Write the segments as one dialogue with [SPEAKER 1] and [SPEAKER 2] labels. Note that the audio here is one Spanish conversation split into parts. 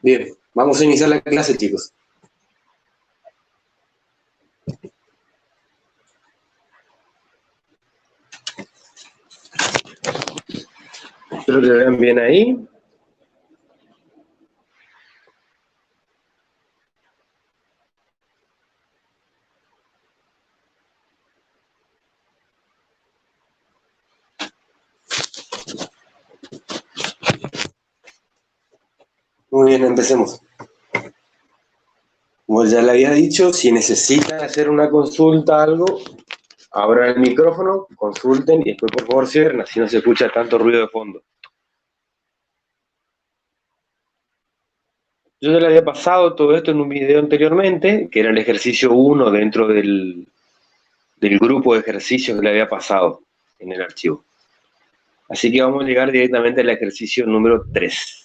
[SPEAKER 1] Bien, vamos a iniciar la clase, chicos. Espero que vean bien ahí. Muy bien, empecemos. Como ya le había dicho, si necesitan hacer una consulta, algo, abran el micrófono, consulten y después por favor cierren, así no se escucha tanto ruido de fondo. Yo ya le había pasado todo esto en un video anteriormente, que era el ejercicio 1 dentro del grupo de ejercicios que le había pasado en el archivo. Así que vamos a llegar directamente al ejercicio número 3.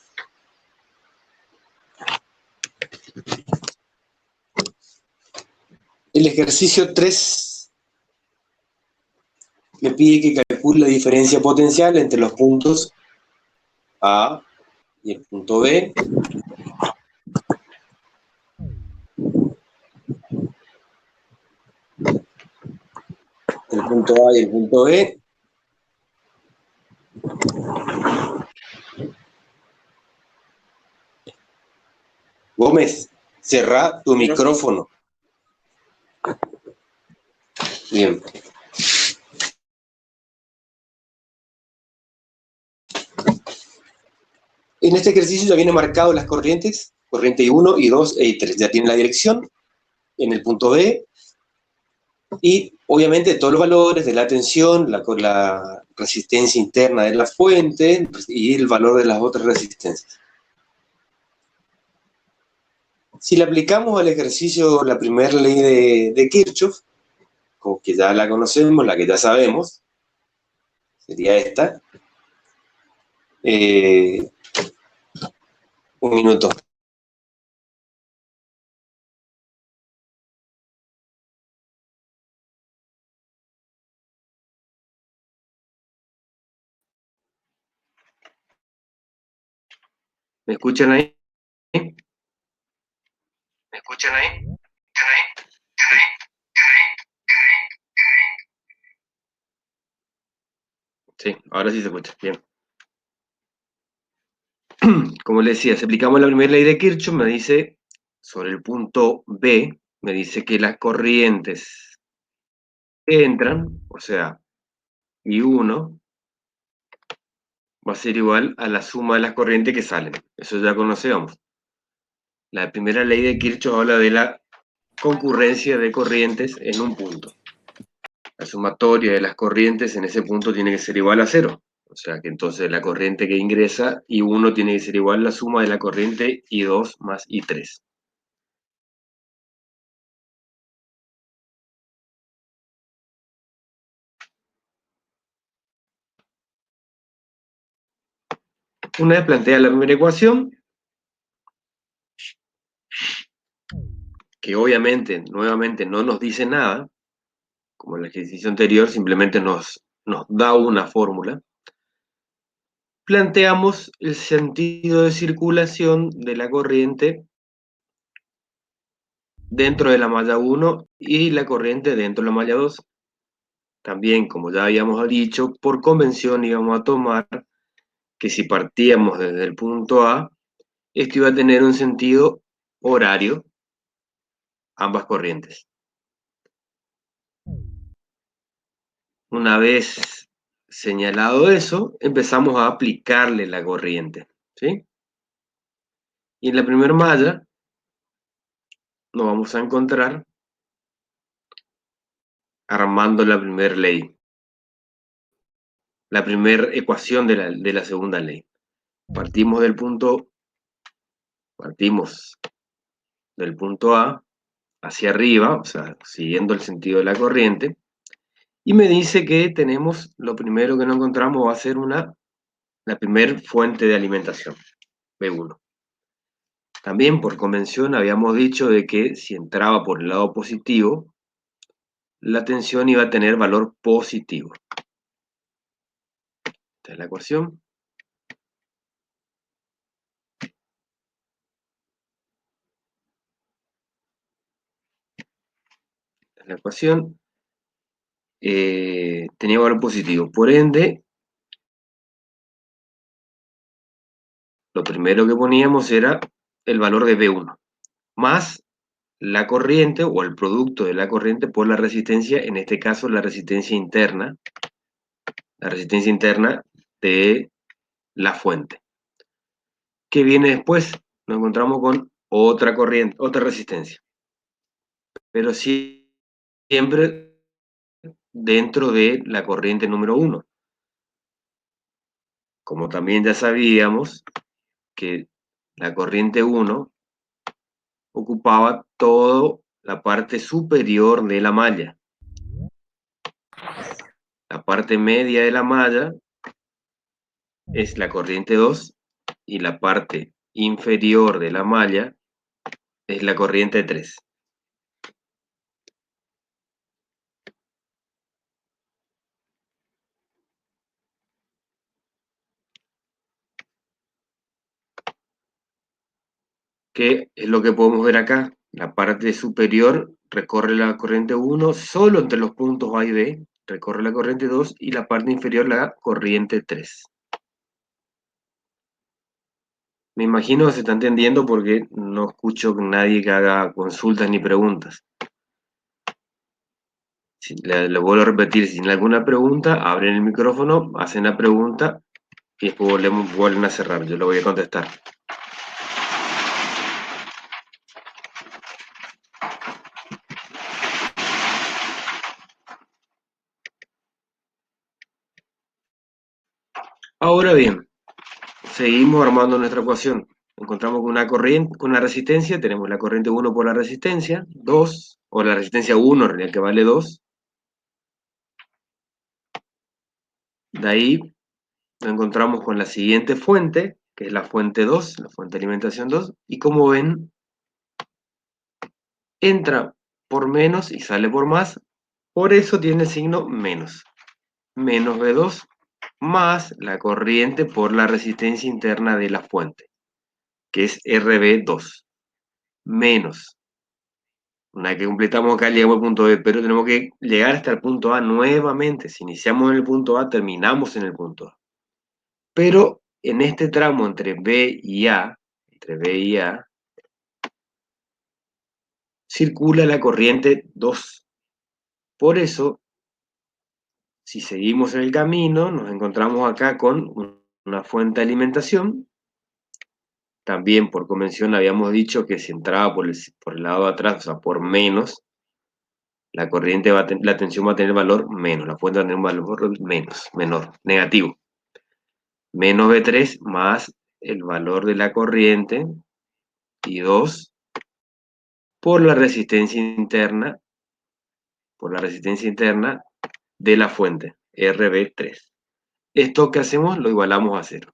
[SPEAKER 1] El ejercicio 3 le pide que calcule la diferencia potencial entre los puntos A y el punto B. El punto A y el punto B. Gómez, cerrá tu micrófono. Bien. En este ejercicio ya viene marcado las corrientes, corriente I1, I2 e I3. Ya tiene la dirección en el punto B y obviamente todos los valores de la tensión, la resistencia interna de la fuente y el valor de las otras resistencias. Si le aplicamos al ejercicio la primera ley de Kirchhoff, como que ya la conocemos, la que ya sabemos, sería esta. Un minuto. ¿Me escuchan ahí? ¿Me escuchan ahí? Sí, ahora sí se escucha. Bien. Como le decía, si aplicamos la primera ley de Kirchhoff, me dice, sobre el punto B, me dice que las corrientes que entran, o sea, I1, va a ser igual a la suma de las corrientes que salen. Eso ya conocemos. La primera ley de Kirchhoff habla de la concurrencia de corrientes en un punto. La sumatoria de las corrientes en ese punto tiene que ser igual a 0. O sea que entonces la corriente que ingresa I1 tiene que ser igual a la suma de la corriente I2 más I3. Una vez plantea la primera ecuación, que obviamente, nuevamente, no nos dice nada, como en el ejercicio anterior, simplemente nos da una fórmula, planteamos el sentido de circulación de la corriente dentro de la malla 1 y la corriente dentro de la malla 2. También, como ya habíamos dicho, por convención íbamos a tomar que si partíamos desde el punto A, esto iba a tener un sentido horario, ambas corrientes. Una vez señalado eso, empezamos a aplicarle la corriente, ¿sí? Y en la primera malla nos vamos a encontrar armando la primera ley, la primera ecuación de la segunda ley. Partimos del punto A hacia arriba, o sea, siguiendo el sentido de la corriente, y me dice que tenemos, lo primero que nos encontramos va a ser la primera fuente de alimentación, B1. También por convención habíamos dicho de que si entraba por el lado positivo, la tensión iba a tener valor positivo. Esta es la ecuación. la ecuación, tenía valor positivo. Por ende, lo primero que poníamos era el valor de B1, más la corriente o el producto de la corriente por la resistencia, en este caso la resistencia interna de la fuente. ¿Qué viene después? Nos encontramos con otra corriente, otra resistencia, pero siempre dentro de la corriente número 1. Como también ya sabíamos que la corriente 1 ocupaba toda la parte superior de la malla. La parte media de la malla es la corriente 2 y la parte inferior de la malla es la corriente 3. ¿Qué es lo que podemos ver acá? La parte superior recorre la corriente 1 solo entre los puntos A y B, recorre la corriente 2 y la parte inferior la corriente 3. Me imagino que se está entendiendo porque no escucho a nadie que haga consultas ni preguntas. Si, le vuelvo a repetir, si tienen alguna pregunta, abren el micrófono, hacen la pregunta y después vuelven a cerrar. Yo lo voy a contestar. Ahora bien, seguimos armando nuestra ecuación. Encontramos con una corriente, con una resistencia, tenemos la corriente 1 por la resistencia, 2, o la resistencia 1 en realidad que vale 2. De ahí nos encontramos con la siguiente fuente, que es la fuente 2, la fuente de alimentación 2, y como ven, entra por menos y sale por más, por eso tiene el signo menos. Menos B2 más la corriente por la resistencia interna de la fuente, que es RB2, menos. Una vez que completamos acá, llegamos al punto B, pero tenemos que llegar hasta el punto A nuevamente. Si iniciamos en el punto A, terminamos en el punto A. Pero en este tramo entre B y A, circula la corriente 2. Por eso, si seguimos en el camino, nos encontramos acá con una fuente de alimentación. También por convención habíamos dicho que si entraba por el lado de atrás, o sea, por menos, la corriente la tensión va a tener valor menos, la fuente va a tener un valor menos, menor, negativo. Menos B3 más el valor de la corriente y 2 por la resistencia interna, de la fuente, RB3. Esto que hacemos lo igualamos a 0.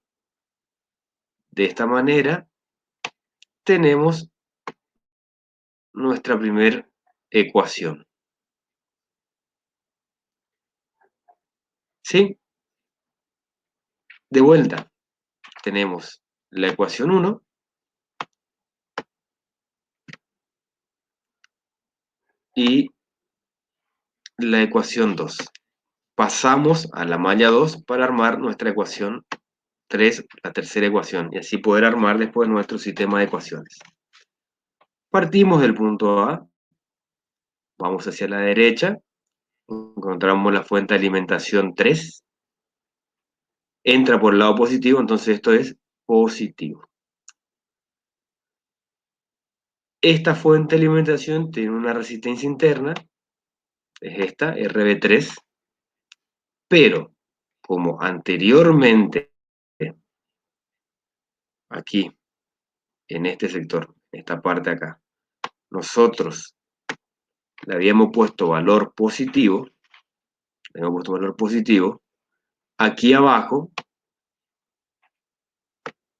[SPEAKER 1] De esta manera tenemos nuestra primera ecuación. ¿Sí? De vuelta, tenemos la ecuación 1 y la ecuación 2. Pasamos a la malla 2 para armar nuestra ecuación 3, la tercera ecuación, y así poder armar después nuestro sistema de ecuaciones. Partimos del punto A, vamos hacia la derecha, encontramos la fuente de alimentación 3, entra por el lado positivo, entonces esto es positivo. Esta fuente de alimentación tiene una resistencia interna, es esta, RB3, pero como anteriormente, aquí, en este sector, esta parte acá, nosotros le habíamos puesto valor positivo, aquí abajo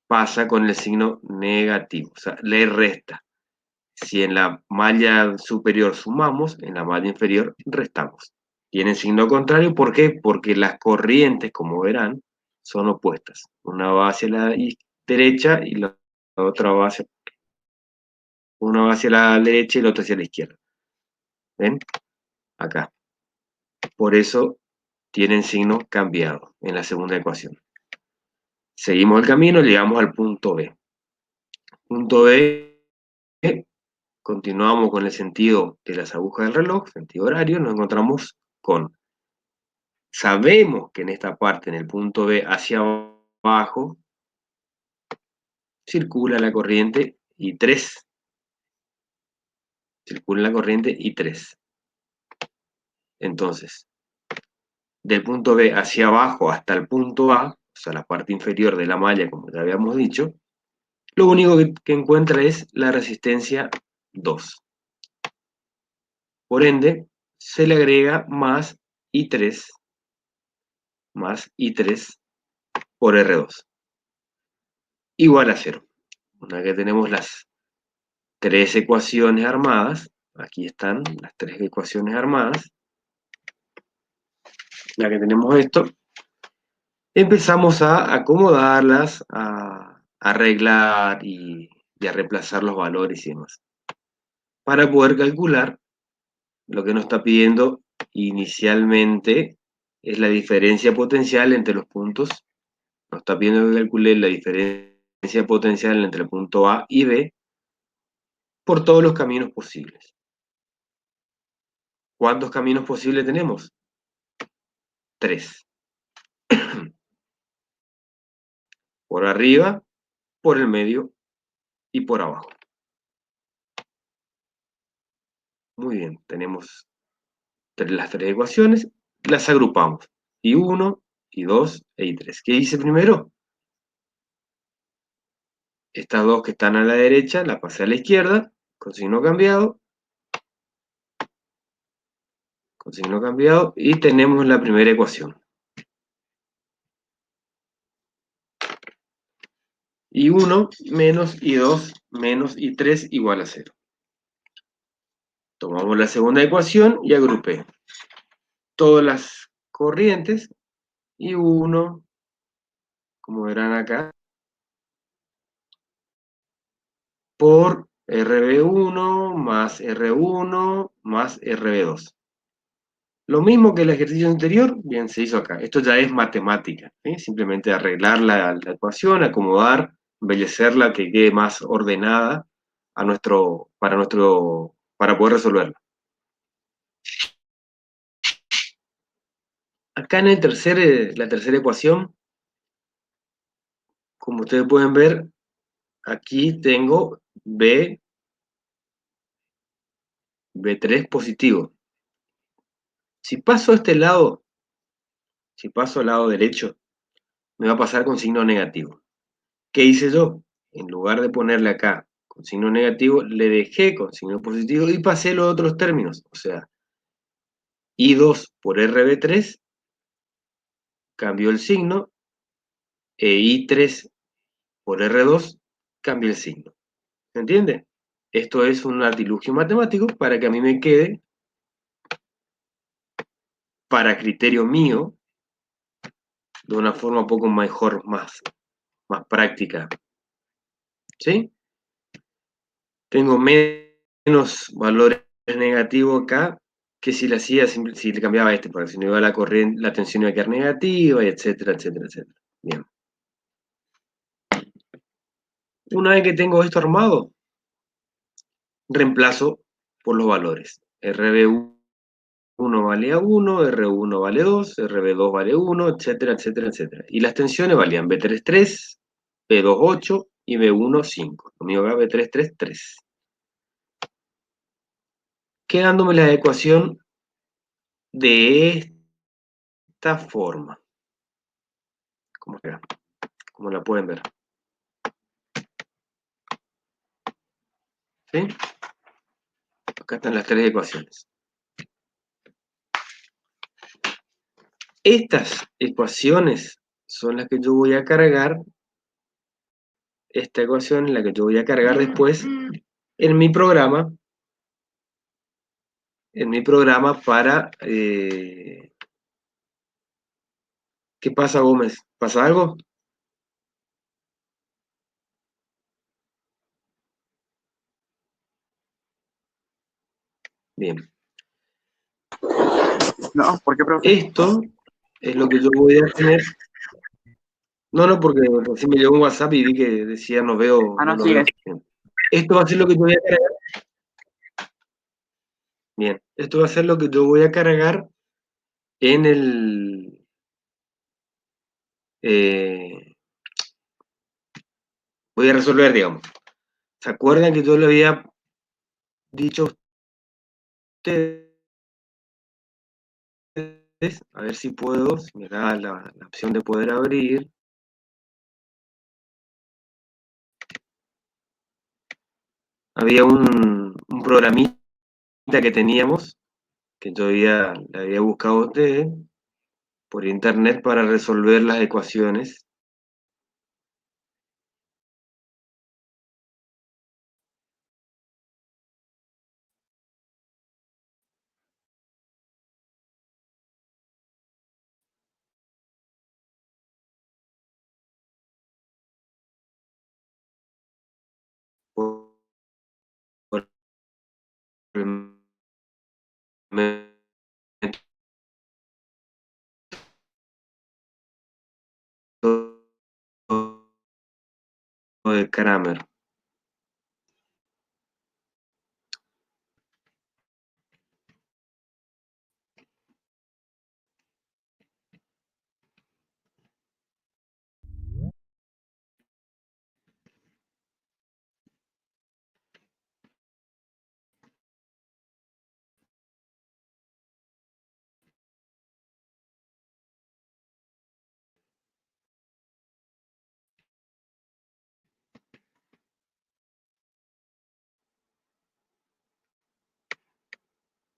[SPEAKER 1] pasa con el signo negativo, o sea, le resta. Si en la malla superior sumamos, en la malla inferior restamos. Tiene signo contrario, ¿por qué? Porque las corrientes, como verán, son opuestas. Una va hacia la derecha y la otra va hacia, una va hacia la derecha y la otra hacia la izquierda. ¿Ven? acá. Por eso tienen signo cambiado en la segunda ecuación. Seguimos el camino, llegamos al punto B. Punto B, continuamos con el sentido de las agujas del reloj, sentido horario, nos encontramos con, sabemos que en esta parte, en el punto B hacia abajo, circula la corriente I3. Circula la corriente I3. Entonces, del punto B hacia abajo hasta el punto A, o sea, la parte inferior de la malla, como ya habíamos dicho, lo único que encuentra es la resistencia 2. Por ende, se le agrega más I3 por R2 igual a 0. Una vez que tenemos las tres ecuaciones armadas, aquí están las tres ecuaciones armadas, ya que tenemos esto, empezamos a acomodarlas, a arreglar y a reemplazar los valores y demás, para poder calcular lo que nos está pidiendo inicialmente es la diferencia potencial entre los puntos. Nos está pidiendo que calcule la diferencia potencial entre el punto A y B por todos los caminos posibles. ¿Cuántos caminos posibles tenemos? 3. Por arriba, por el medio y por abajo. Muy bien, tenemos las tres ecuaciones, las agrupamos. I1, I2 e I3. ¿Qué hice primero? Estas dos que están a la derecha las pasé a la izquierda, con signo cambiado, y tenemos la primera ecuación. I1 menos I2 menos I3 igual a 0. Tomamos la segunda ecuación y agrupé todas las corrientes, I1, como verán acá, por RB1 más R1 más RB2. Lo mismo que el ejercicio anterior, bien, se hizo acá. Esto ya es matemática, ¿sí? Simplemente arreglar la ecuación, acomodar, embellecerla, que quede más ordenada para poder resolverla. Acá en la tercera ecuación, como ustedes pueden ver, aquí tengo B3 positivo. Si paso a este lado, si paso al lado derecho, me va a pasar con signo negativo. ¿Qué hice yo? En lugar de ponerle acá con signo negativo, le dejé con signo positivo y pasé los otros términos. O sea, I2 por RB3 cambió el signo e I3 por R2 cambió el signo. ¿Se entiende? Esto es un artilugio matemático para que a mí me quede, para criterio mío, de una forma un poco mejor, más práctica. ¿Sí? Tengo menos valores negativos acá que si le hacía, si le cambiaba este, porque si no iba la corriente, la tensión iba a quedar negativa, y etcétera, etcétera, etcétera. Bien. Una vez que tengo esto armado, reemplazo por los valores. RB1 vale a 1, R1 vale 2, RB2 vale 1, etcétera, etcétera, etcétera. Y las tensiones valían B3, 3, B2, 8 y B1, 5. Lo mío acá B3, 3, 3. Quedándome la ecuación de esta forma. Como la pueden ver. ¿Sí? Acá están las tres ecuaciones. Estas ecuaciones son las que yo voy a cargar, esta ecuación es la que yo voy a cargar después en mi programa, para... ¿qué pasa, Gómez? ¿Pasa algo? Bien.
[SPEAKER 2] No, ¿por qué, profe?
[SPEAKER 1] Esto es lo que yo voy a tener. No, porque recién me llegó un WhatsApp y vi que decía no veo,
[SPEAKER 2] Ah,
[SPEAKER 1] no
[SPEAKER 2] no,
[SPEAKER 1] lo veo.
[SPEAKER 2] sigue.
[SPEAKER 1] Bien. Esto va a ser lo que yo voy a cargar. Bien, esto va a ser lo que yo voy a cargar en el. Voy a resolver, digamos. ¿Se acuerdan que yo le había dicho a ustedes? A ver si puedo, si me da la opción de poder abrir. Había un programita que teníamos, que yo le había buscado a ustedes por internet para resolver las ecuaciones. Por el método de Kramer.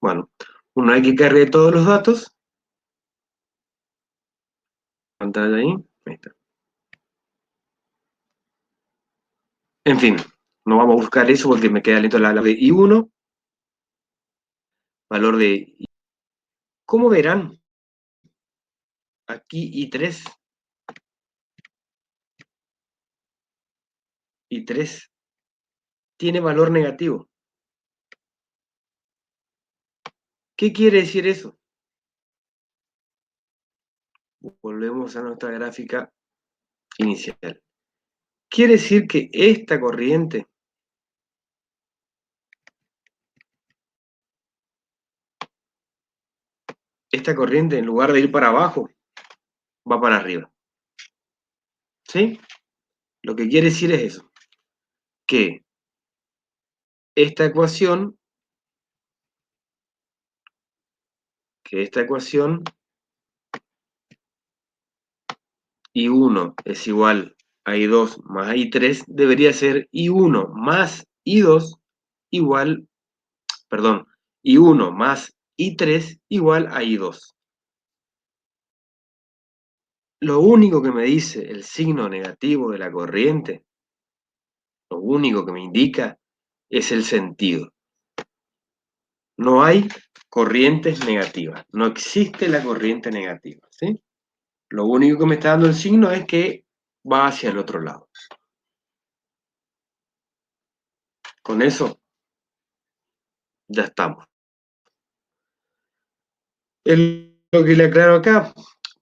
[SPEAKER 1] Bueno, una vez que cargue todos los datos, pantalla ahí está. En fin, no vamos a buscar eso porque me queda lento la de I1, valor de. ¿Cómo verán? Aquí I3 tiene valor negativo. ¿Qué quiere decir eso? Volvemos a nuestra gráfica inicial. Quiere decir que esta corriente en lugar de ir para abajo, va para arriba. ¿Sí? Lo que quiere decir es eso, que esta ecuación, I1 es igual a I2 más I3, debería ser I1 más I2 igual, perdón, I1 más I3 igual a I2. Lo único que me dice el signo negativo de la corriente, lo único que me indica es el sentido. No hay corrientes negativas, no existe la corriente negativa, ¿sí? Lo único que me está dando el signo es que va hacia el otro lado. Con eso ya estamos. Lo que le aclaro acá,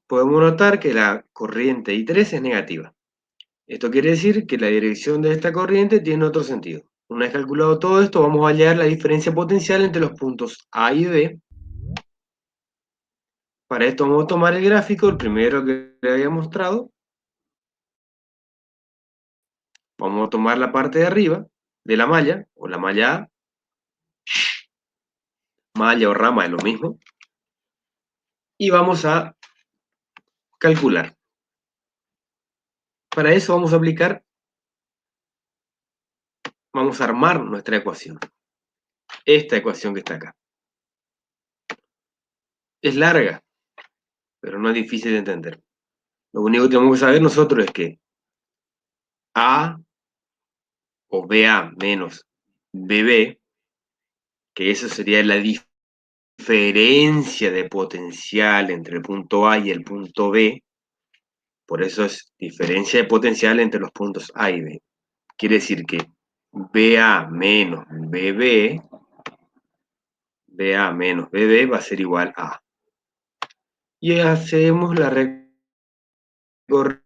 [SPEAKER 1] podemos notar que la corriente I3 es negativa. Esto quiere decir que la dirección de esta corriente tiene otro sentido. Una vez calculado todo esto, vamos a hallar la diferencia potencial entre los puntos A y B. Para esto vamos a tomar el gráfico, el primero que le había mostrado. Vamos a tomar la parte de arriba de la malla, o la malla A, malla o rama es lo mismo, y vamos a calcular. Para eso vamos a armar nuestra ecuación. Esta ecuación que está acá. Es larga, pero no es difícil de entender. Lo único que tenemos que saber nosotros es que A o BA menos BB, que eso sería la diferencia de potencial entre el punto A y el punto B, por eso es diferencia de potencial entre los puntos A y B. Quiere decir que BA menos BB va a ser igual a. y hacemos la recorrida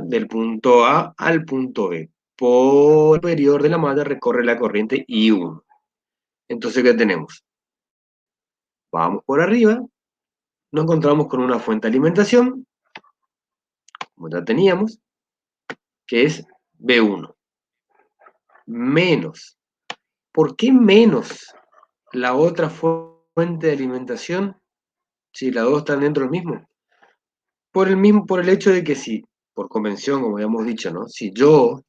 [SPEAKER 1] del punto A al punto B. Por el superior de la malla recorre la corriente I1. Entonces, ¿qué tenemos? Vamos por arriba, nos encontramos con una fuente de alimentación, como ya teníamos, que es B1, menos. ¿Por qué menos la otra fuente de alimentación si las dos están dentro del mismo? Por el hecho de que si, por convención, como habíamos dicho, ¿no? Si yo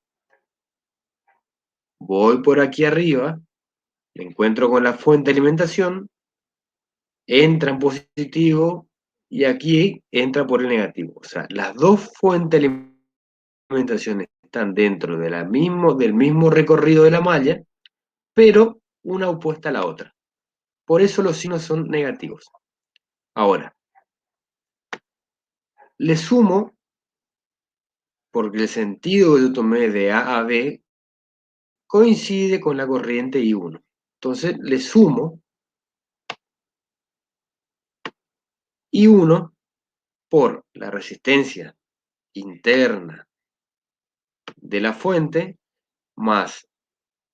[SPEAKER 1] voy por aquí arriba, me encuentro con la fuente de alimentación, entra en positivo y aquí entra por el negativo. O sea, las dos fuentes de alimentación están dentro de del mismo recorrido de la malla, pero una opuesta a la otra. Por eso los signos son negativos. Ahora, le sumo, porque el sentido que yo tomé de A a B coincide con la corriente I1. Entonces, le sumo I1 por la resistencia interna de la fuente, más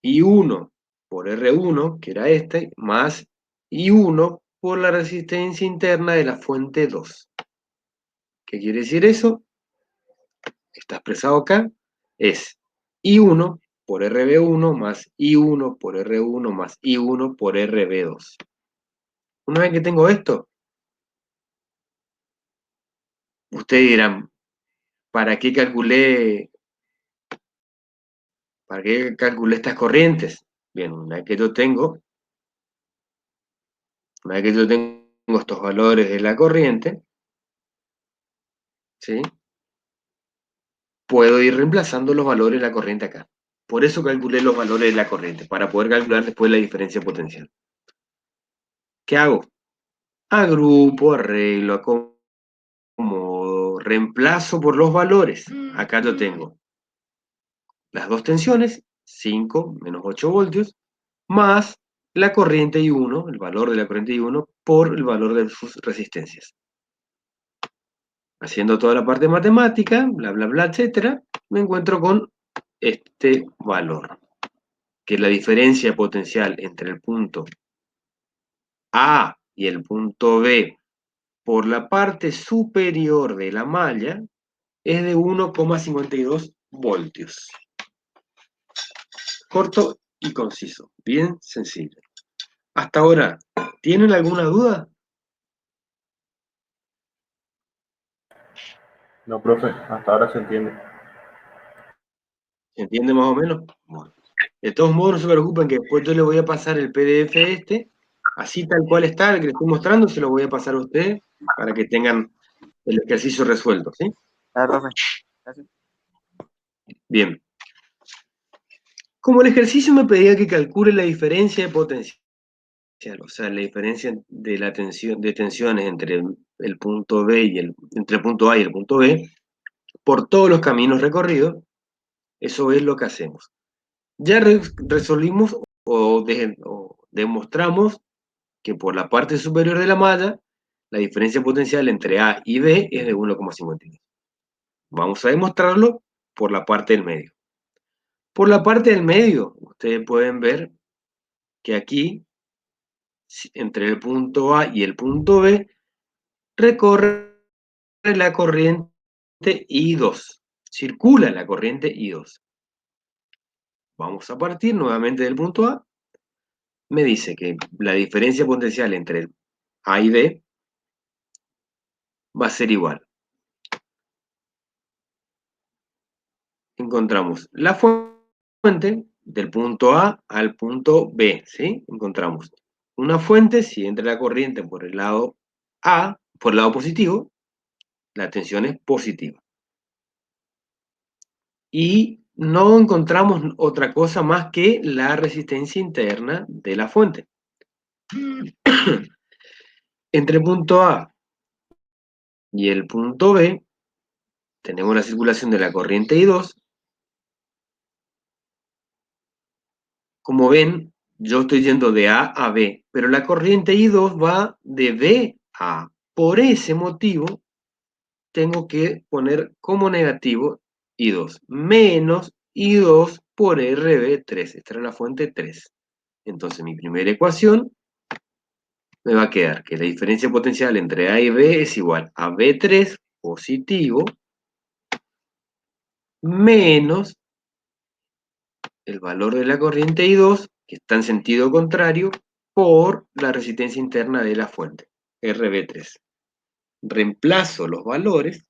[SPEAKER 1] I1 por R1, que era este, más I1 por la resistencia interna de la fuente 2. ¿Qué quiere decir eso? Está expresado acá, es I1 por RB1 más I1 por R1 más I1 por RB2. Una vez que tengo esto, ustedes dirán, ¿para qué calculé, para qué calculé estas corrientes? Bien, una vez que yo tengo estos valores de la corriente, ¿sí? Puedo ir reemplazando los valores de la corriente acá. Por eso calculé los valores de la corriente, para poder calcular después la diferencia potencial. ¿Qué hago? Agrupo, arreglo, acomodo, reemplazo por los valores. Acá yo tengo las dos tensiones, 5 menos 8 voltios, más la corriente I1, el valor de la corriente I1, por el valor de sus resistencias. Haciendo toda la parte matemática, bla, bla, bla, etcétera, me encuentro con este valor, que es la diferencia potencial entre el punto A y el punto B por la parte superior de la malla es de 1,52 voltios. Corto y conciso, bien sencillo. Hasta ahora, ¿tienen alguna duda?
[SPEAKER 2] No, profe, hasta ahora se entiende.
[SPEAKER 1] ¿Se entiende más o menos? Bueno. De todos modos, no se preocupen que después yo les voy a pasar el PDF así tal cual está, el que les estoy mostrando, se lo voy a pasar a ustedes para que tengan el ejercicio resuelto, ¿sí?
[SPEAKER 3] Ah, profe. Gracias.
[SPEAKER 1] Bien. Como el ejercicio me pedía que calcule la diferencia de potencial, o sea, la diferencia de la tensión, de tensiones entre el punto B y entre el punto A y el punto B, por todos los caminos recorridos, eso es lo que hacemos. Ya resolvimos o demostramos que por la parte superior de la malla, la diferencia potencial entre A y B es de 1,52. Vamos a demostrarlo por la parte del medio. Por la parte del medio, ustedes pueden ver que aquí, entre el punto A y el punto B, recorre la corriente I2. Circula la corriente I2. Vamos a partir nuevamente del punto A. Me dice que la diferencia potencial entre A y B va a ser igual. Encontramos la fuente del punto A al punto B, ¿sí? Encontramos una fuente, si entra la corriente por el lado A, por el lado positivo, la tensión es positiva. Y no encontramos otra cosa más que la resistencia interna de la fuente. Entre el punto A y el punto B tenemos la circulación de la corriente I2. Como ven, yo estoy yendo de A a B, pero la corriente I2 va de B a A. Por ese motivo, tengo que poner como negativo I2, menos I2 por RB3. Esta era la fuente 3. Entonces, mi primera ecuación me va a quedar que la diferencia potencial entre A y B es igual a B3 positivo menos el valor de la corriente I2, que está en sentido contrario, por la resistencia interna de la fuente, RB3. Reemplazo los valores,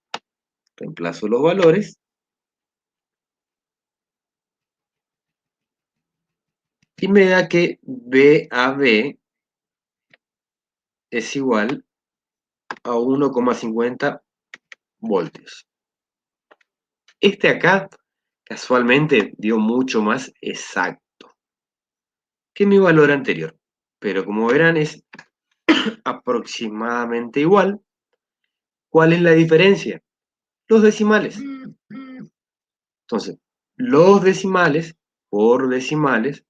[SPEAKER 1] y me da que BAB es igual a 1,50 voltios. Este acá, casualmente, dio mucho más exacto que mi valor anterior. Pero como verán, es aproximadamente igual. ¿Cuál es la diferencia? Los decimales. Entonces, los decimales por decimales,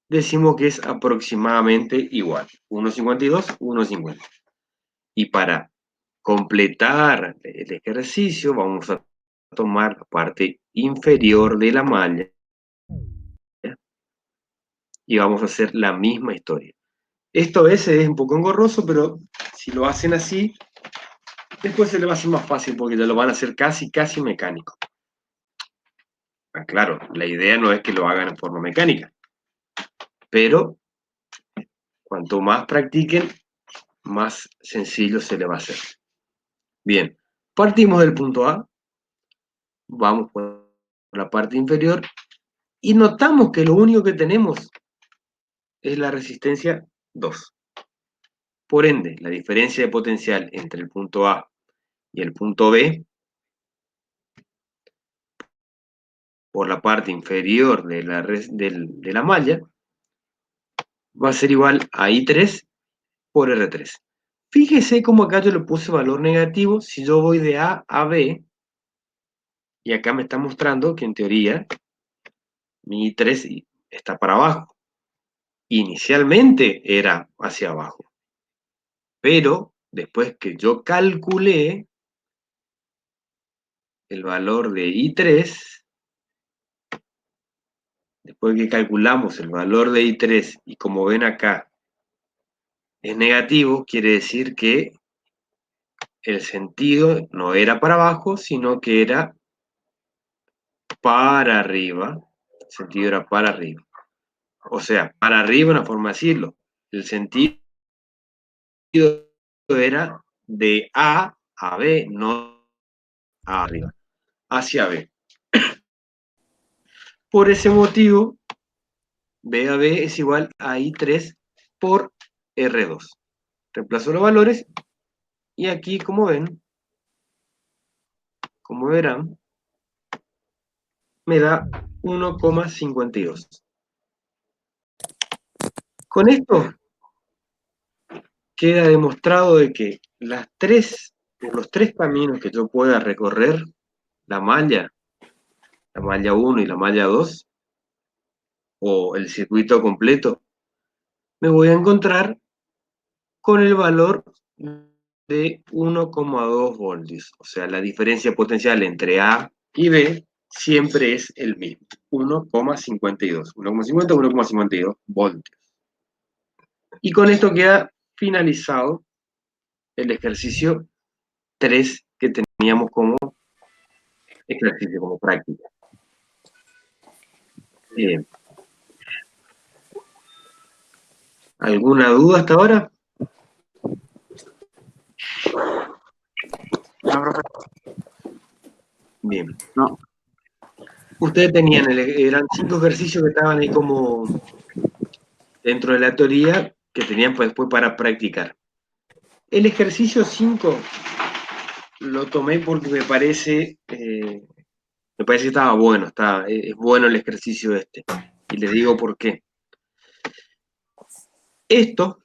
[SPEAKER 1] decimos que es aproximadamente igual. 1,52, 1,50. Y para completar el ejercicio, vamos a tomar la parte inferior de la malla y vamos a hacer la misma historia. Esto a veces es un poco engorroso, pero si lo hacen así, después se les va a hacer más fácil porque ya lo van a hacer casi mecánico. Claro, la idea no es que lo hagan en forma mecánica, pero cuanto más practiquen, más sencillo se les va a hacer. Bien, partimos del punto A, vamos por la parte inferior y notamos que lo único que tenemos es la resistencia 2. Por ende, la diferencia de potencial entre el punto A y el punto B por la parte inferior de la malla va a ser igual a I3 por R3. Fíjese cómo acá yo le puse valor negativo si yo voy de A a B, y acá me está mostrando que en teoría mi I3 está para abajo. Inicialmente era hacia abajo, pero después que yo calculé el valor de I3, después que calculamos el valor de I3 y como ven acá es negativo, quiere decir que el sentido no era para abajo, sino que era para arriba. El sentido era para arriba. O sea, para arriba, una forma de decirlo. El sentido era de A a B, no a arriba, hacia B. Por ese motivo, B a B es igual a I3 por R2. Reemplazo los valores y aquí, como verán, me da 1,52. Con esto queda demostrado de que por los tres caminos que yo pueda recorrer, la malla 1 y la malla 2, o el circuito completo, me voy a encontrar con el valor de 1,2 voltios. O sea, la diferencia potencial entre A y B siempre es el mismo, 1,52. 1,50, 1,52 voltios. Y con esto queda finalizado el ejercicio 3 que teníamos como ejercicio, como práctica. Bien. ¿Alguna duda hasta ahora?
[SPEAKER 3] No, profe.
[SPEAKER 1] Bien.
[SPEAKER 3] No.
[SPEAKER 1] Ustedes eran 5 ejercicios que estaban ahí como dentro de la teoría que tenían después para practicar. El ejercicio 5 lo tomé porque me parece que estaba bueno, es bueno el ejercicio este. Y les digo por qué. Esto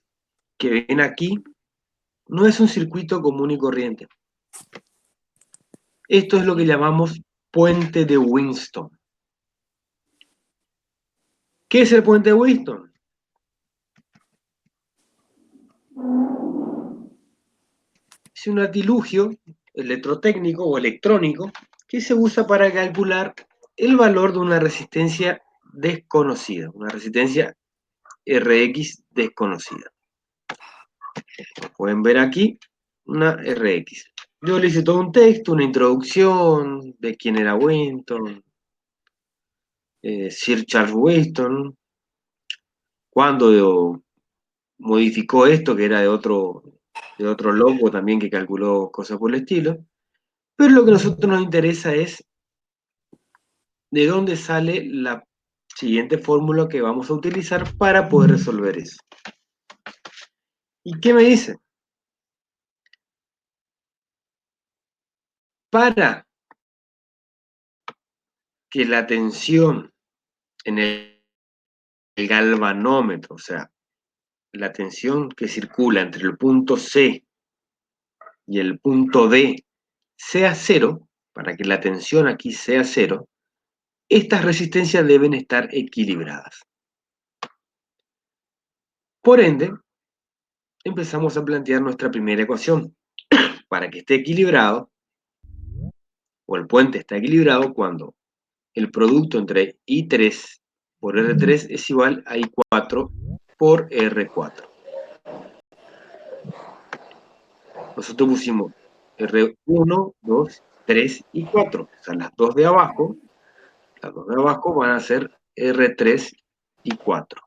[SPEAKER 1] que ven aquí no es un circuito común y corriente. Esto es lo que llamamos puente de Winston. ¿Qué es el puente de Wheaton? Es un artilugio electrotécnico o electrónico que se usa para calcular el valor de una resistencia desconocida, una resistencia Rx desconocida. Pueden ver aquí una Rx. Yo le hice todo un texto, una introducción de quién era Wheaton, Sir Charles Wheaton, cuándo modificó esto, que era de otro loco también que calculó cosas por el estilo. Pero lo que a nosotros nos interesa es de dónde sale la siguiente fórmula que vamos a utilizar para poder resolver eso. ¿Y qué me dice? Para que la tensión en el galvanómetro, o sea, la tensión que circula entre el punto C y el punto D sea cero, para que la tensión aquí sea cero, estas resistencias deben estar equilibradas. Por ende, empezamos a plantear nuestra primera ecuación. Para que esté equilibrado, o el puente está equilibrado cuando el producto entre I3 por R3 es igual a I4 por R4. Nosotros pusimos R1, 2, 3 y 4. O sea, las dos de abajo van a ser R3 y 4.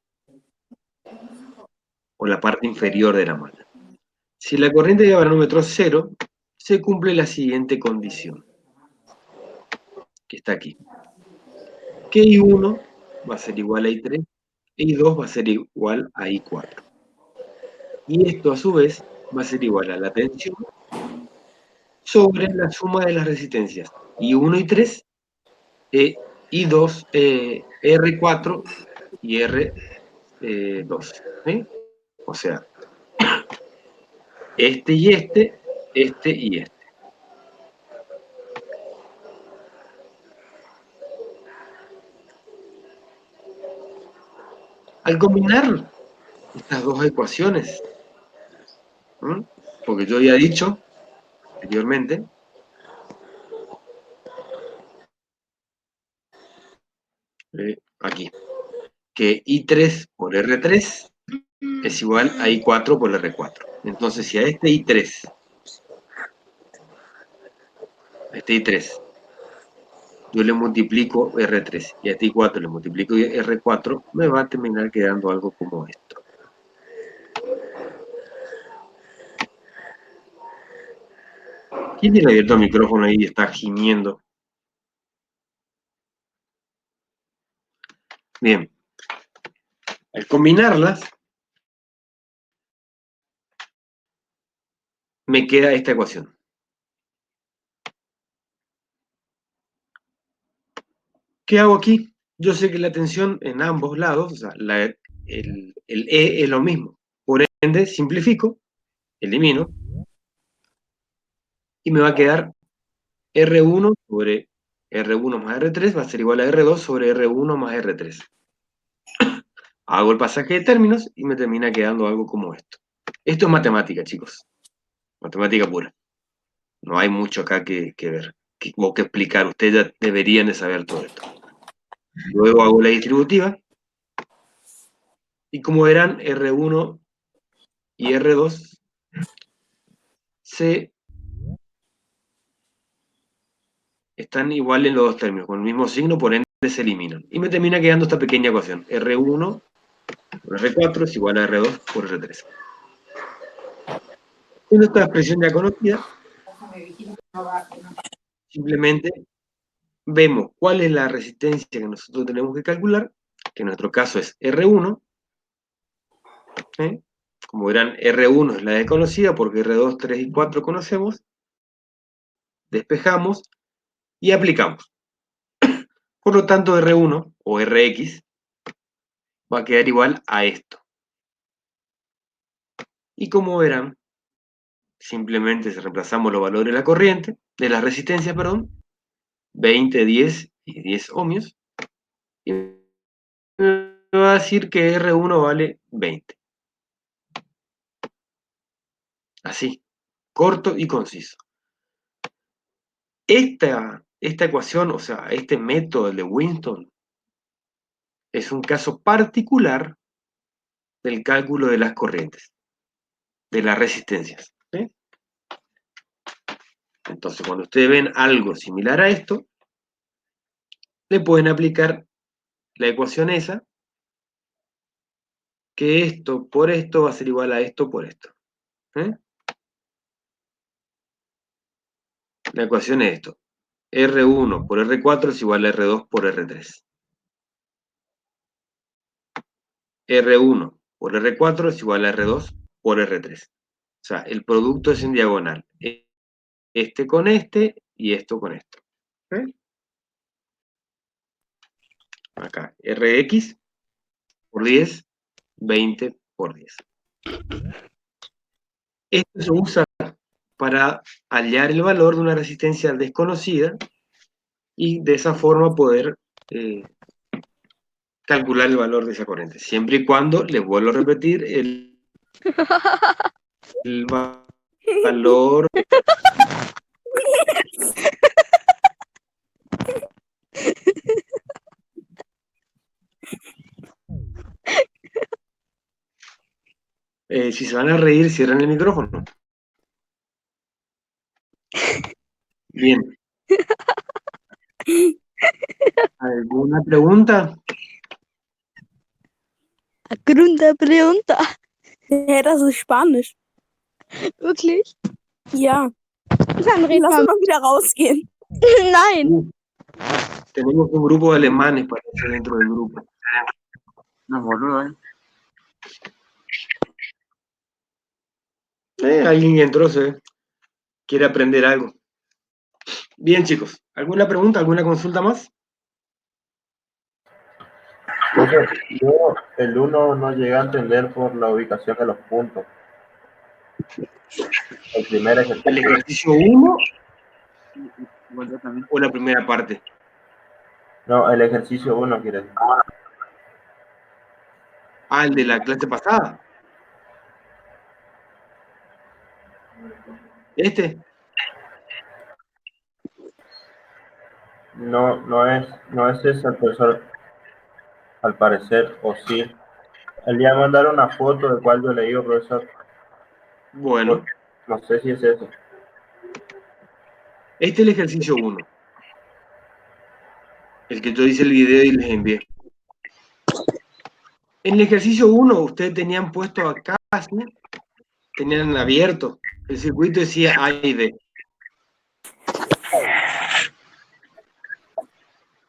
[SPEAKER 1] O la parte inferior de la malla. Si la corriente de galvanómetro es 0, se cumple la siguiente condición, que está aquí. Que I1 va a ser igual a I3, e I2 va a ser igual a I4. Y esto, a su vez, va a ser igual a la tensión sobre la suma de las resistencias I1 y 3, I2, R4 y R2. ¿Sí? O sea, este y este y este. Al combinar estas dos ecuaciones, ¿sí? Porque yo había dicho anteriormente aquí, que I3 por R3 es igual a I4 por R4. Entonces, si a este I3, yo le multiplico R3 y a este I4 le multiplico R4, me va a terminar quedando algo como esto. ¿Quién tiene abierto el micrófono ahí y está gimiendo? Bien. Al combinarlas, me queda esta ecuación. ¿Qué hago aquí? Yo sé que la tensión en ambos lados, o sea, el E es lo mismo. Por ende, simplifico, elimino, y me va a quedar R1 sobre R1 más R3 va a ser igual a R2 sobre R1 más R3. Hago el pasaje de términos y me termina quedando algo como esto. Esto es matemática, chicos. Matemática pura. No hay mucho acá que ver, o que explicar. Ustedes ya deberían de saber todo esto. Luego hago la distributiva. Y como verán, R1 y R2 están iguales en los dos términos, con el mismo signo, por ende se eliminan. Y me termina quedando esta pequeña ecuación. R1 por R4 es igual a R2 por R3. Siendo esta expresión ya conocida, simplemente vemos cuál es la resistencia que nosotros tenemos que calcular, que en nuestro caso es R1. Como verán, R1 es la desconocida porque R2, 3 y 4 conocemos. Despejamos y aplicamos. Por lo tanto, R1 o Rx va a quedar igual a esto. Y como verán, simplemente reemplazamos los valores de la corriente, de la resistencia, perdón, 20, 10 y 10 ohmios. Y va a decir que R1 vale 20. Así, corto y conciso. Esta ecuación, o sea, este método de Winston, es un caso particular del cálculo de las corrientes, de las resistencias. ¿Sí? Entonces, cuando ustedes ven algo similar a esto, le pueden aplicar la ecuación esa, que esto por esto va a ser igual a esto por esto. ¿Eh? La ecuación es esto. R1 por R4 es igual a R2 por R3. R1 por R4 es igual a R2 por R3. O sea, el producto es en diagonal. Este con este y esto con esto. ¿Eh? Acá, Rx por 10, 20 por 10. Esto se usa para hallar el valor de una resistencia desconocida y de esa forma poder calcular el valor de esa corriente, siempre y cuando, les vuelvo a repetir, el valor. Si se van a reír, cierren el micrófono. Bien. ¿Alguna pregunta?
[SPEAKER 4] Pregunta.
[SPEAKER 5] Ja, das ist Spanisch.
[SPEAKER 4] Wirklich?
[SPEAKER 5] Ja,
[SPEAKER 4] Dann red
[SPEAKER 5] lass
[SPEAKER 4] mal.
[SPEAKER 5] mal wieder rausgehen.
[SPEAKER 4] Nein.
[SPEAKER 1] Tenemos un grupo de alemanes para hacer dentro del grupo.
[SPEAKER 3] No, boludo,
[SPEAKER 1] Alguien que entró quiere aprender algo. Bien, chicos. ¿Alguna pregunta, alguna consulta más?
[SPEAKER 2] Entonces, yo el 1 no llegué a entender por la ubicación de los puntos. El primer
[SPEAKER 1] ¿El
[SPEAKER 2] ejercicio.
[SPEAKER 1] ejercicio 1
[SPEAKER 3] Igual yo también.
[SPEAKER 1] o la primera parte?
[SPEAKER 2] No, el ejercicio 1 quiere decir.
[SPEAKER 1] Ah, el de la clase pasada. ¿Este?
[SPEAKER 2] No es ese el profesor, al parecer, o sí. Él iba a mandar una foto de cuál yo le digo, profesor.
[SPEAKER 1] Bueno,
[SPEAKER 2] No sé si es eso.
[SPEAKER 1] este es el ejercicio 1. El que yo hice el video y les envié. En el ejercicio 1, ustedes tenían puesto acá, ¿sí? Tenían abierto. El circuito decía A y B.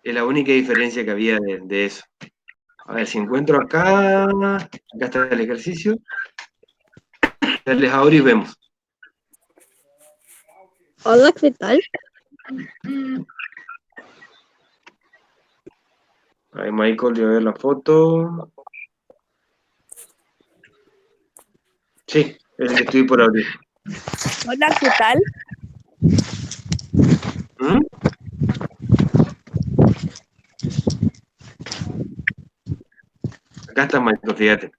[SPEAKER 1] Es la única diferencia que había de eso. A ver, si encuentro acá está el ejercicio. Ya les abro y vemos.
[SPEAKER 4] Hola, ¿qué tal?
[SPEAKER 1] Ahí Michael dio a ver la foto. Sí, es el que estoy por abrir.
[SPEAKER 5] Hola, ¿qué tal?
[SPEAKER 1] ¿Mm? Acá está Michael, fíjate.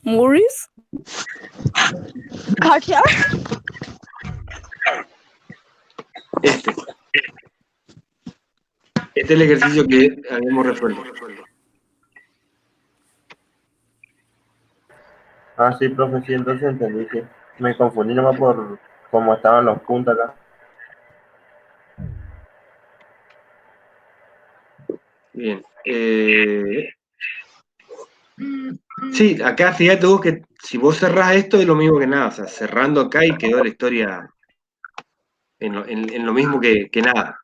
[SPEAKER 5] Maurice?
[SPEAKER 4] Katja?
[SPEAKER 1] Este. Este es el ejercicio que habíamos resuelto.
[SPEAKER 2] Ah, sí, profe, sí, entonces entendí, sí. Me confundí nomás por cómo estaban los puntos acá.
[SPEAKER 1] Bien. Sí, acá fíjate vos que si vos cerrás esto es lo mismo que nada. O sea, cerrando acá y quedó la historia en lo mismo que nada.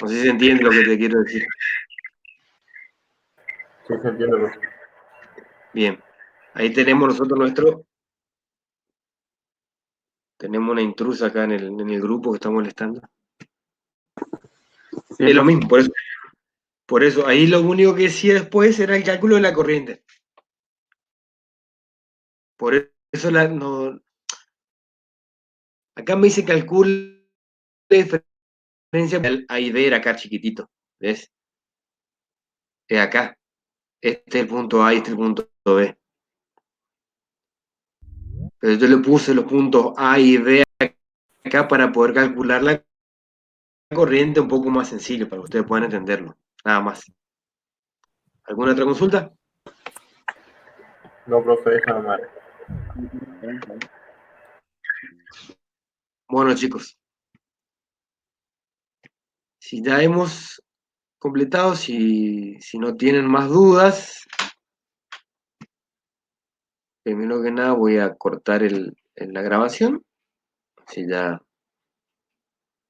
[SPEAKER 1] No sé si se entiende lo que te quiero decir.
[SPEAKER 2] Sí, se entiende, profe.
[SPEAKER 1] Bien. Ahí tenemos nosotros nuestro. Tenemos una intrusa acá en el grupo que está molestando.
[SPEAKER 3] Sí,
[SPEAKER 1] Es lo
[SPEAKER 3] profe.
[SPEAKER 1] mismo, por eso, ahí lo único que decía después era el cálculo de la corriente. Por eso acá me dice calcule el A y B era acá chiquitito, ¿ves? Es acá. Este es el punto A y este es el punto B. Pero yo le puse los puntos A y B acá para poder calcular la corriente un poco más sencillo, para que ustedes puedan entenderlo. Nada más. ¿Alguna otra consulta?
[SPEAKER 2] No, profe, esa nomás.
[SPEAKER 1] Bueno, chicos. Si ya hemos completado, si no tienen más dudas, primero que nada voy a cortar la grabación. Si ya